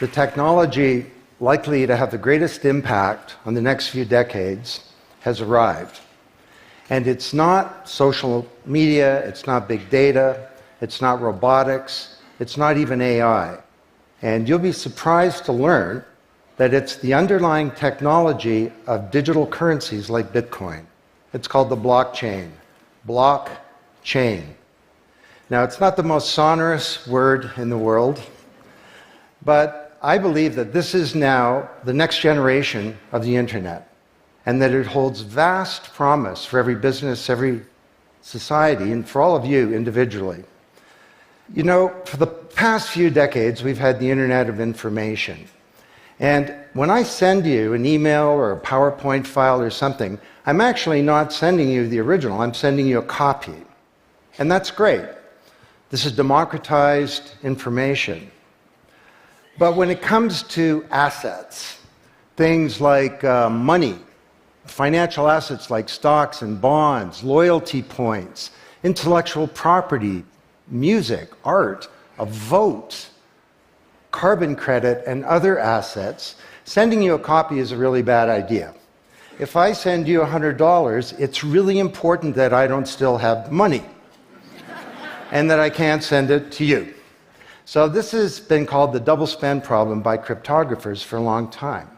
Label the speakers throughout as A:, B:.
A: the technology likely to have the greatest impact on the next few decades has arrived. And it's not social media, it's not big data, it's not robotics, it's not even AI. And you'll be surprised to learn that it's the underlying technology of digital currencies like Bitcoin. It's called the blockchain. Blockchain. Now, it's not the most sonorous word in the world, but I believe that this is now the next generation of the internet, and that it holds vast promise for every business, every society, and for all of you individually. You know, for the past few decades, we've had the Internet of Information. And when I send you an email or a PowerPoint file or something, I'm actually not sending you the original, I'm sending you a copy. And that's great. This is democratized information. But when it comes to assets, things like money, financial assets like stocks and bonds, loyalty points, intellectual property, music, art, a vote, carbon credit, and other assets, sending you a copy is a really bad idea. If I send you $100, it's really important that I don't still have money and that I can't send it to you. So this has been called the double spend problem by cryptographers for a long time.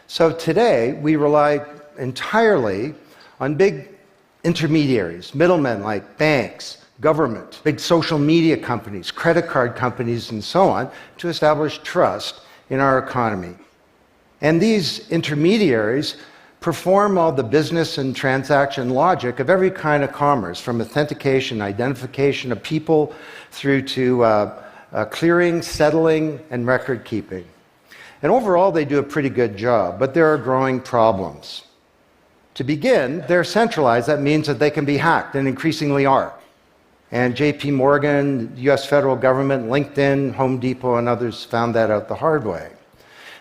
A: So today, we rely entirely on big intermediaries, middlemen like banks, government, big social media companies, credit card companies, and so on, to establish trust in our economy. And these intermediaries perform all the business and transaction logic of every kind of commerce, from authentication, identification of people, through to clearing, settling, and record keeping. And overall, they do a pretty good job, but there are growing problems. To begin, they're centralized. That means that they can be hacked, and increasingly are. And JP Morgan, the US federal government, LinkedIn, Home Depot, and others found that out the hard way.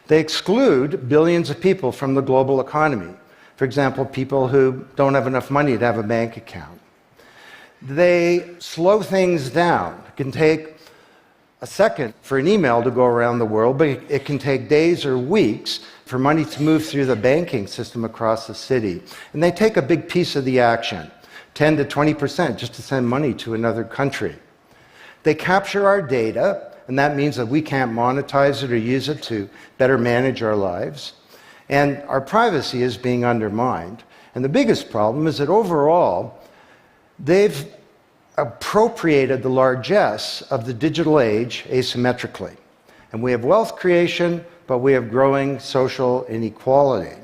A: They exclude billions of people from the global economy. For example, people who don't have enough money to have a bank account. They slow things down. It can take a second for an email to go around the world, but it can take days or weeks for money to move through the banking system across the city. And they take a big piece of the action, 10 to 20%, just to send money to another country. They capture our data, and that means that we can't monetize it or use it to better manage our lives. And our privacy is being undermined. And the biggest problem is that overall, they've appropriated the largesse of the digital age asymmetrically. And we have wealth creation, but we have growing social inequality.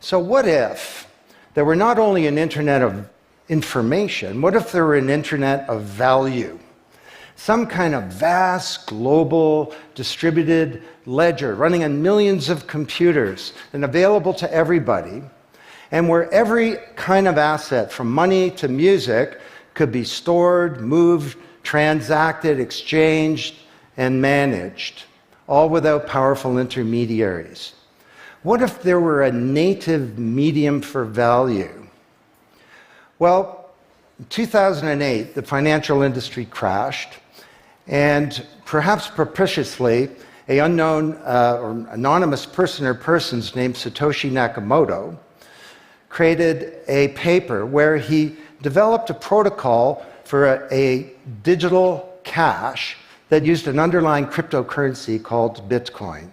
A: So what if there were not only an internet of information, what if there were an internet of value? Some kind of vast, global, distributed ledger running on millions of computers and available to everybody, and where every kind of asset, from money to music, could be stored, moved, transacted, exchanged, and managed, all without powerful intermediaries. What if there were a native medium for value? Well, in 2008, the financial industry crashed, and perhaps propitiously, an unknown or anonymous person or persons named Satoshi Nakamoto created a paper where he developed a protocol for a digital cash that used an underlying cryptocurrency called Bitcoin.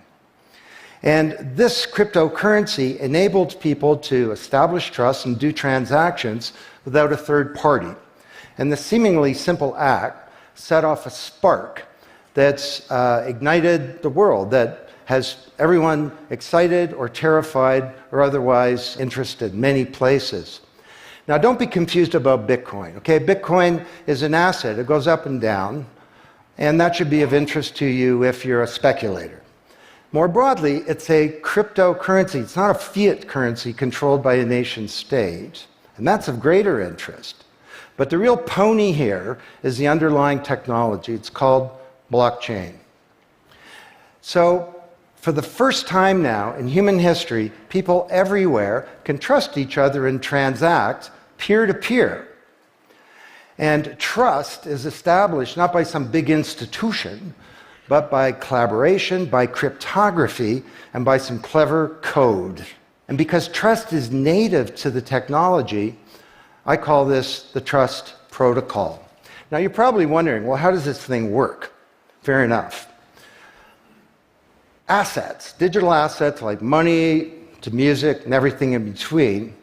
A: And this cryptocurrency enabled people to establish trust and do transactions without a third party. And the seemingly simple act set off a spark that's ignited the world, that has everyone excited or terrified or otherwise interested in many places. Now, don't be confused about Bitcoin, okay? Bitcoin is an asset. It goes up and down, and that should be of interest to you if you're a speculator. More broadly, it's a cryptocurrency. It's not a fiat currency controlled by a nation state, and that's of greater interest. But the real pony here is the underlying technology. It's called blockchain. So, for the first time now in human history, people everywhere can trust each other and transact peer-to-peer. And trust is established not by some big institution, but by collaboration, by cryptography, and by some clever code. And because trust is native to the technology, I call this the trust protocol. Now you're probably wondering, well, how does this thing work? Fair enough. Assets, digital assets like money to music and everything in between,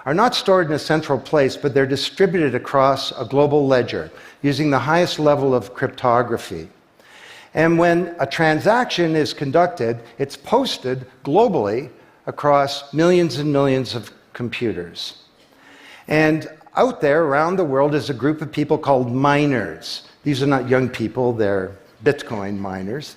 A: are not stored in a central place, but they're distributed across a global ledger using the highest level of cryptography. And when a transaction is conducted, it's posted globally across millions and millions of computers. And out there around the world is a group of people called miners. These are not young people, they're Bitcoin miners.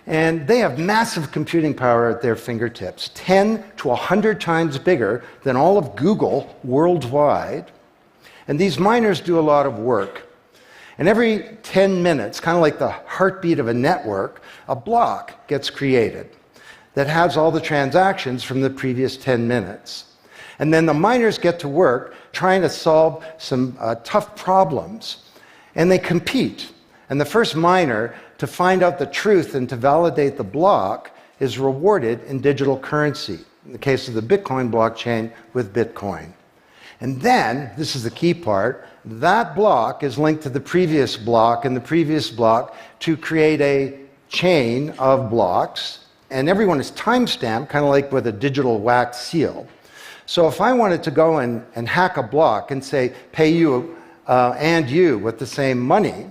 A: And they have massive computing power at their fingertips, 10 to 100 times bigger than all of Google worldwide. And these miners do a lot of work. And every 10 minutes, kind of like the heartbeat of a network, a block gets created that has all the transactions from the previous 10 minutes. And then the miners get to work trying to solve some tough problems. And they compete. And the first miner to find out the truth and to validate the block is rewarded in digital currency, in the case of the Bitcoin blockchain with Bitcoin. And then, this is the key part, that block is linked to the previous block and the previous block to create a chain of blocks, and everyone is timestamped, kind of like with a digital wax seal. So if I wanted to go and hack a block and say, pay you and you with the same money,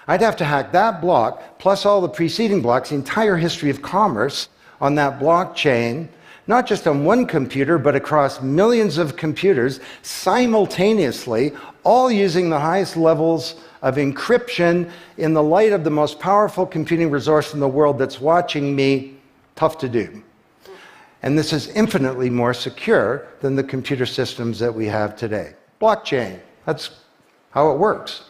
A: I'd have to hack that block, plus all the preceding blocks, the entire history of commerce on that blockchain, not just on one computer, but across millions of computers simultaneously, all using the highest levels of encryption in the light of the most powerful computing resource in the world that's watching me. Tough to do. And this is infinitely more secure than the computer systems that we have today. Blockchain, that's how it works.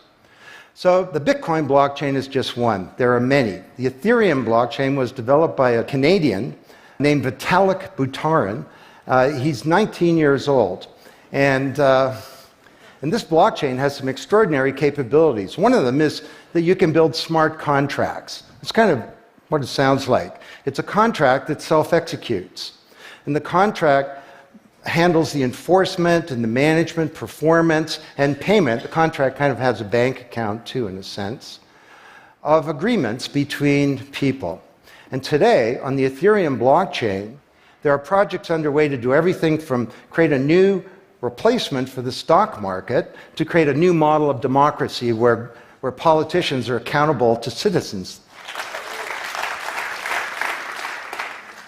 A: So the Bitcoin blockchain is just one. There are many. The Ethereum blockchain was developed by a Canadian named Vitalik Buterin. He's 19 years old. And this blockchain has some extraordinary capabilities. One of them is that you can build smart contracts. It's kind of what it sounds like. It's a contract that self-executes. And the contract handles the enforcement and the management, performance, and payment. The contract kind of has a bank account too, in a sense, of agreements between people. And today, on the Ethereum blockchain, there are projects underway to do everything from create a new replacement for the stock market to create a new model of democracy where politicians are accountable to citizens.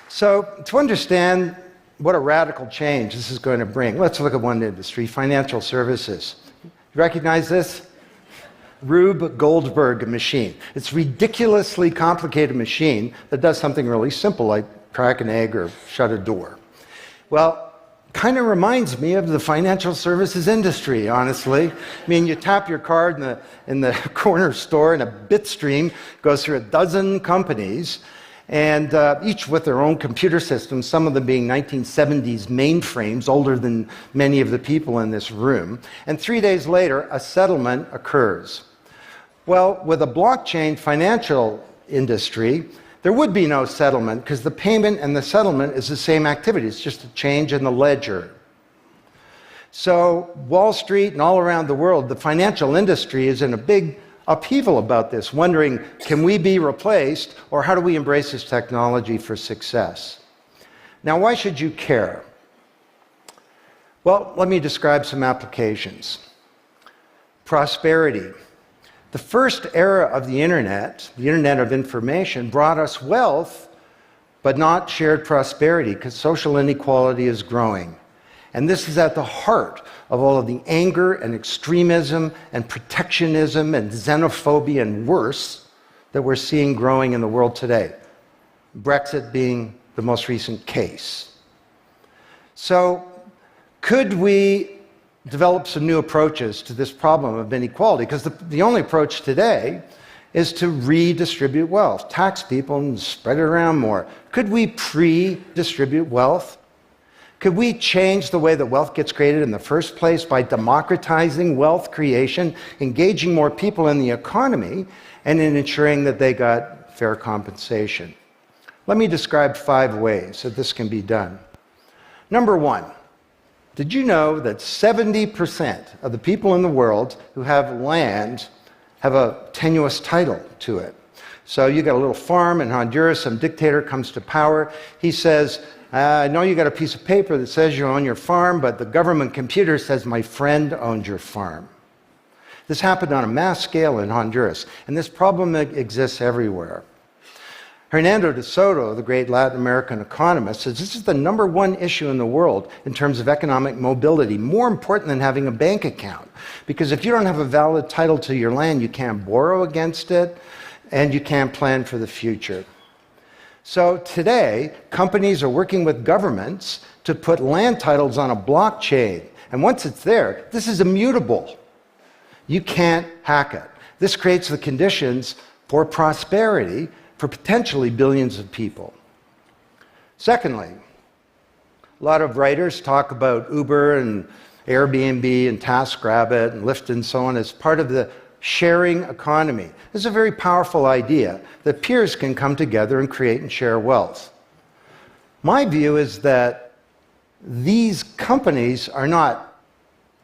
A: So, to understand what a radical change this is going to bring, let's look at one industry, financial services. You recognize this? Rube Goldberg machine. It's a ridiculously complicated machine that does something really simple, like crack an egg or shut a door. Well, kind of reminds me of the financial services industry, honestly. I mean, you tap your card in the corner store and a bit stream goes through a dozen companies, and each with their own computer systems, some of them being 1970s mainframes, older than many of the people in this room. And 3 days later, a settlement occurs. Well, with a blockchain financial industry, there would be no settlement because the payment and the settlement is the same activity. It's just a change in the ledger. So Wall Street and all around the world, the financial industry is in a big upheaval about this, wondering, can we be replaced, or how do we embrace this technology for success? Now, why should you care? Well, let me describe some applications. Prosperity. The first era of the Internet of information, brought us wealth, but not shared prosperity, because social inequality is growing. And this is at the heart of all of the anger and extremism and protectionism and xenophobia and worse that we're seeing growing in the world today. Brexit being the most recent case. So, could we develop some new approaches to this problem of inequality? Because the only approach today is to redistribute wealth, tax people and spread it around more. Could we pre-distribute wealth? Could we change the way that wealth gets created in the first place by democratizing wealth creation, engaging more people in the economy, and in ensuring that they got fair compensation. Let me describe 5 ways that this can be done. Number 1, did you know that 70% of the people in the world who have land have a tenuous title to it? So you got a little farm in Honduras, some dictator comes to power. He says, I know you got a piece of paper that says you own your farm, but the government computer says my friend owns your farm. This happened on a mass scale in Honduras, and this problem exists everywhere. Hernando de Soto, the great Latin American economist, says this is the #1 issue in the world in terms of economic mobility, more important than having a bank account. Because if you don't have a valid title to your land, you can't borrow against it, and you can't plan for the future. So today, companies are working with governments to put land titles on a blockchain. And once it's there, this is immutable. You can't hack it. This creates the conditions for prosperity for potentially billions of people. Secondly, a lot of writers talk about Uber and Airbnb and TaskRabbit and Lyft and so on as part of the sharing economy. This is a very powerful idea that peers can come together and create and share wealth. My view is that these companies are not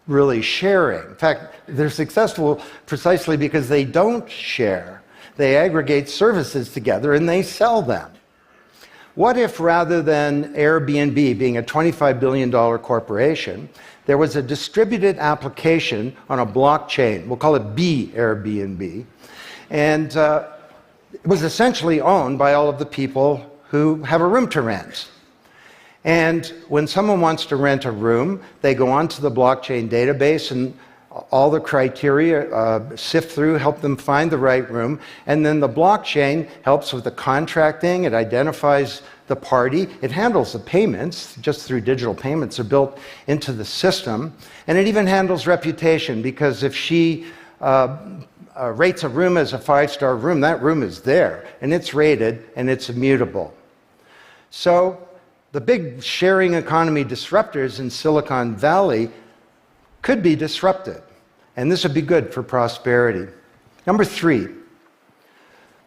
A: really sharing. In fact, they're successful precisely because they don't share. They aggregate services together and they sell them. What if rather than Airbnb being a $25 billion corporation, there was a distributed application on a blockchain, we'll call it B Airbnb, and it was essentially owned by all of the people who have a room to rent. And when someone wants to rent a room, they go onto the blockchain database and all the criteria sift through, help them find the right room, and then the blockchain helps with the contracting, it identifies the party, it handles the payments, just through digital payments are built into the system, and it even handles reputation, because if she rates a room as a 5-star room, that room is there, and it's rated, and it's immutable. So the big sharing economy disruptors in Silicon Valley could be disrupted, and this would be good for prosperity. Number 3,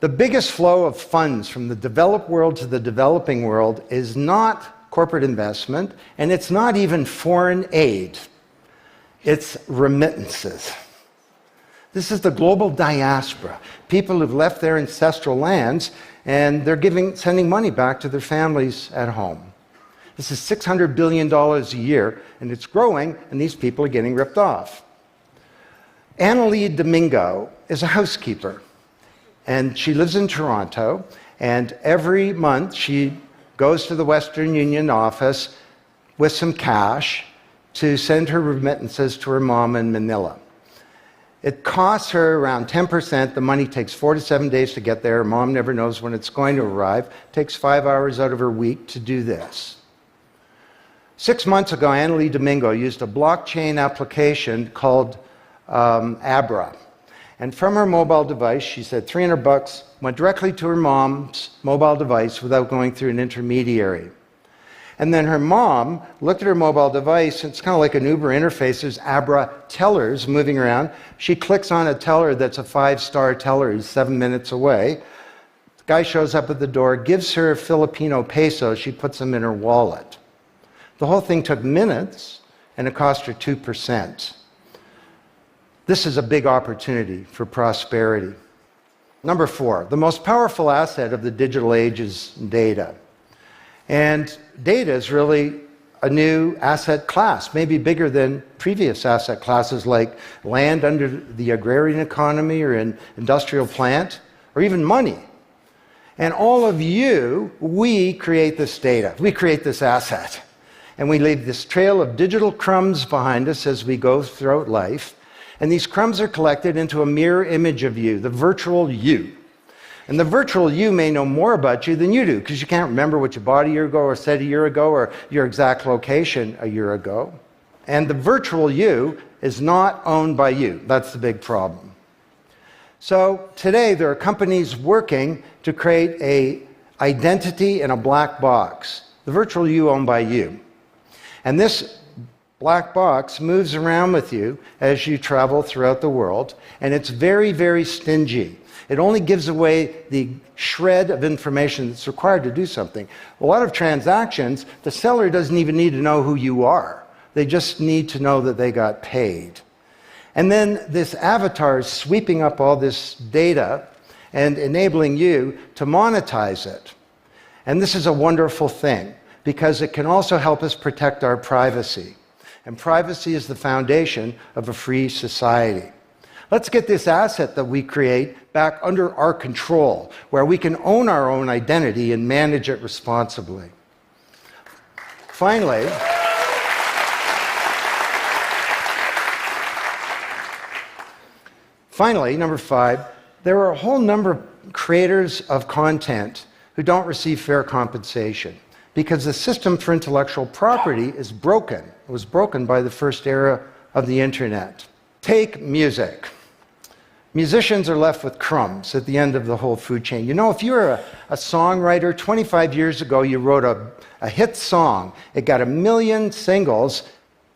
A: the biggest flow of funds from the developed world to the developing world is not corporate investment, and it's not even foreign aid. It's remittances. This is the global diaspora, people who've left their ancestral lands, and they're sending money back to their families at home. This is $600 billion a year, and it's growing, and these people are getting ripped off. Annalie Domingo is a housekeeper, and she lives in Toronto, and every month she goes to the Western Union office with some cash to send her remittances to her mom in Manila. It costs her around 10%. The money takes 4 to 7 days to get there. Her mom never knows when it's going to arrive. It takes 5 hours out of her week to do this. 6 months ago, Annalie Domingo used a blockchain application called Abra. And from her mobile device, she said $300 went directly to her mom's mobile device without going through an intermediary. And then her mom looked at her mobile device, it's kind of like an Uber interface, there's Abra tellers moving around. She clicks on a teller that's a 5-star teller, he's 7 minutes away. The guy shows up at the door, gives her Filipino pesos, she puts them in her wallet. The whole thing took minutes, and it cost her 2%. This is a big opportunity for prosperity. Number 4, the most powerful asset of the digital age is data. And data is really a new asset class, maybe bigger than previous asset classes like land under the agrarian economy or an industrial plant, or even money. And all of you, we create this data, we create this asset. And we leave this trail of digital crumbs behind us as we go throughout life. And these crumbs are collected into a mirror image of you, the virtual you. And the virtual you may know more about you than you do, because you can't remember what you bought a year ago or said a year ago or your exact location a year ago. And the virtual you is not owned by you. That's the big problem. So today there are companies working to create an identity in a black box. The virtual you owned by you. And this black box moves around with you as you travel throughout the world, and it's very, very stingy. It only gives away the shred of information that's required to do something. A lot of transactions, the seller doesn't even need to know who you are. They just need to know that they got paid. And then this avatar is sweeping up all this data and enabling you to monetize it. And this is a wonderful thing, because it can also help us protect our privacy. And privacy is the foundation of a free society. Let's get this asset that we create back under our control, where we can own our own identity and manage it responsibly. Finally, number 5, there are a whole number of creators of content who don't receive fair compensation because the system for intellectual property is broken. It was broken by the first era of the internet. Take music. Musicians are left with crumbs at the end of the whole food chain. You know, if you're a songwriter, 25 years ago you wrote a hit song, it got 1 million singles,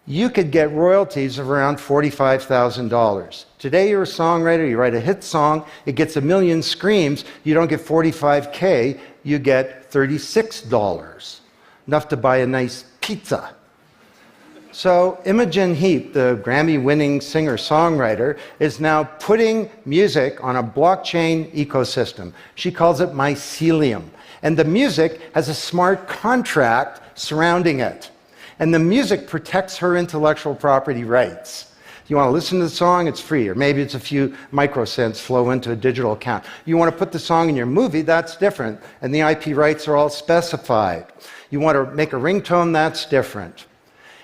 A: you could get royalties of around $45,000. Today you're a songwriter, you write a hit song, it gets 1 million streams, you don't get $45K, you get $36. Enough to buy a nice pizza. So Imogen Heap, the Grammy-winning singer-songwriter, is now putting music on a blockchain ecosystem. She calls it mycelium. And the music has a smart contract surrounding it. And the music protects her intellectual property rights. You want to listen to the song, it's free, or maybe it's a few microcents flow into a digital account. You want to put the song in your movie, that's different, and the IP rights are all specified. You want to make a ringtone, that's different.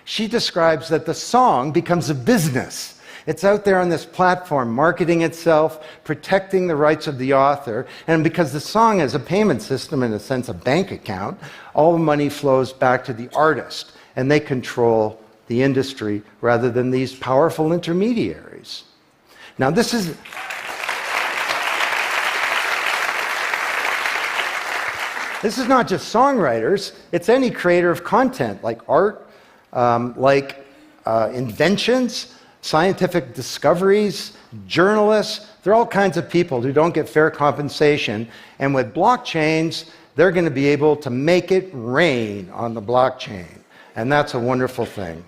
A: She describes that the song becomes a business. It's out there on this platform, marketing itself, protecting the rights of the author, and because the song is a payment system, in a sense a bank account, all the money flows back to the artist, and they control the industry rather than these powerful intermediaries. Now this is not just songwriters, it's any creator of content, like art, inventions, scientific discoveries, journalists. There are all kinds of people who don't get fair compensation, and with blockchains, they're going to be able to make it rain on the blockchain, and that's a wonderful thing.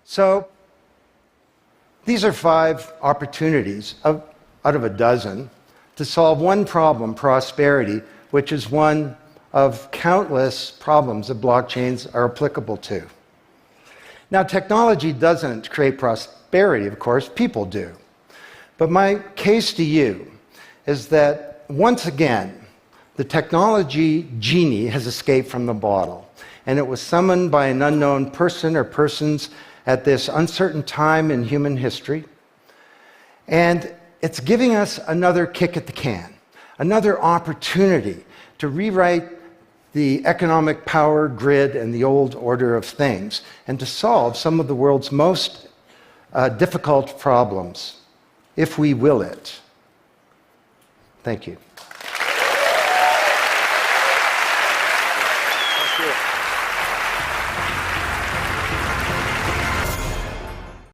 A: So these are 5 opportunities out of a dozen to solve one problem, prosperity, which is one of countless problems that blockchains are applicable to. Now, technology doesn't create prosperity, of course, people do. But my case to you is that, once again, the technology genie has escaped from the bottle, and it was summoned by an unknown person or persons at this uncertain time in human history. And it's giving us another kick at the can, another opportunity to rewrite the economic power grid and the old order of things, and to solve some of the world's most difficult problems, if we will it. Thank you.